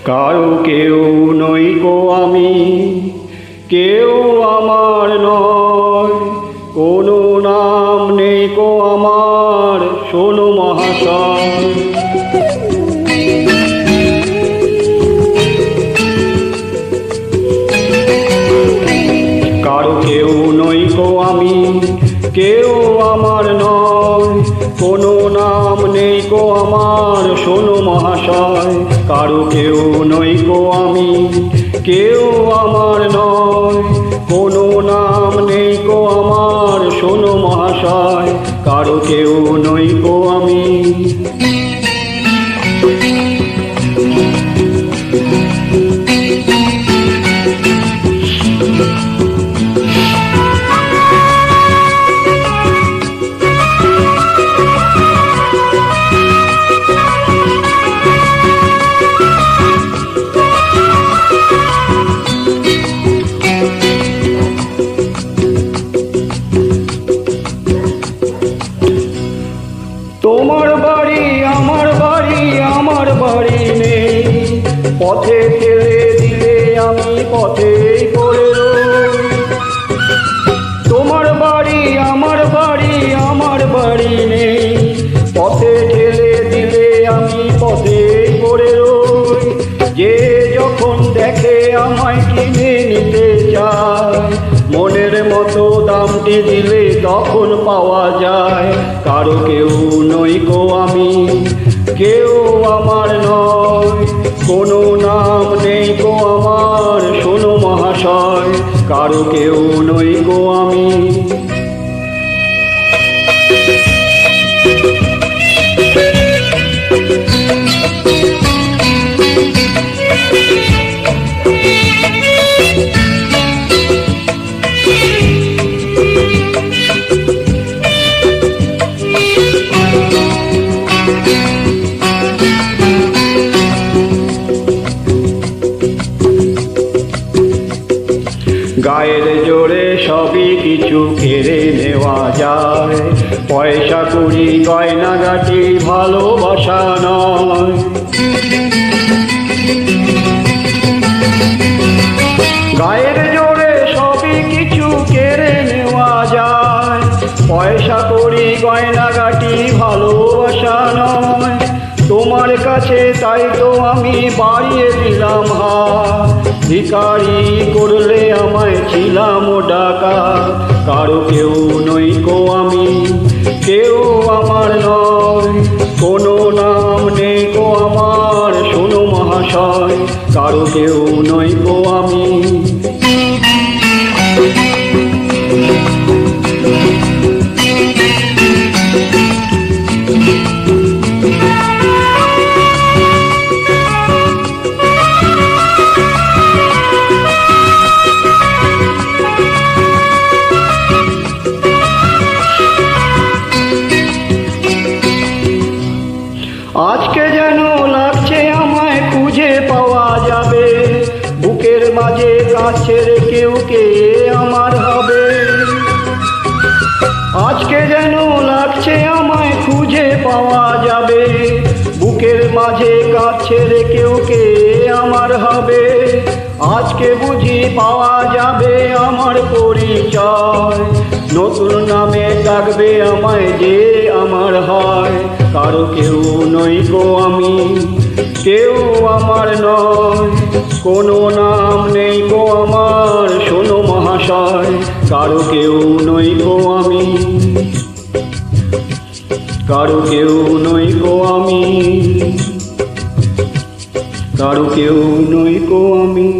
কারো কেউ নই গো আমি, কেউ আমার নয়, কোনো নাম নেই গো আমার, শোনো মহাশয়। কারো কেউ নই গো আমি, কেউ আমার নয়, কোনো নাম নেই গো আমার, শোনো মহাশয়। কারো কেউ নই গো আমি, কেউ আমার নয়, কোনো নাম নেই গো আমার, শোনো মহাশয়। কারো কেউ নই গো আমি। তোমার বাড়ি আমার বাড়ি, আমার বাড়ি নেই, পথে ফেলে দিলে আমি পথেই পড়ে রই। তোমার বাড়ি আমার বাড়ি, আমার বাড়ি নেই, পথে ঠেলে দিলে আমি পথেই পড়ে রই। যে যখন দেখে আমায় কিনে নিতে চায়, মনের মতো দামটি দিলে তখন পাওয়া যায়। কারো কেউ নই গো আমি, কেউ আমার নয়, কোনো নাম নেই গো আমার, শোনো মহাশয়। কারো কেউ নই গো আমি। গায়ের জোরে সবই কিছু কেড়ে নেওয়া যায়, পয়সা কড়ি গয়নাগাটি ভালোবাসা নয়। গায়ের জোরে সবই কিছু কেড়ে নেওয়া যায়, পয়সা কড়ি গয়নাগাটি ভালোবাসা নয়। তোমার কাছে তাই তো আমি বাড়িয়ে দিলাম হাত, ভিখারি করলে আমায় ছিলাম ডাকা। কারো কেউ নই গো আমি, কেউ আমার নয়, কোনো নাম নেই গো আমার, শোনো মহাশয়। কারো কেউ নই গো আমি। আজকে যেন লাগছে আমায় খুঁজে পাওয়া যাবে, বুকের মাঝে কাছের কেউ কে আমার হবে। আজকে যেন লাগছে আমায় খুঁজে পাওয়া যাবে, বুকের মাঝে কাছের কেউ কে আমার হবে। আজকে বুঝি পাওয়া যাবে আমার পরিচয়, নতুন নামে ডাকবে আমায় যে আমার হয়। কারো কেউ নই গো আমি, কেউ আমার নয়, কোনো নাম নেই গো আমার, শোনো মহাশয়। কারো কেউ নই গো আমি, কারো কেউ নই গো আমি, কারো কেউ নই গো আমি।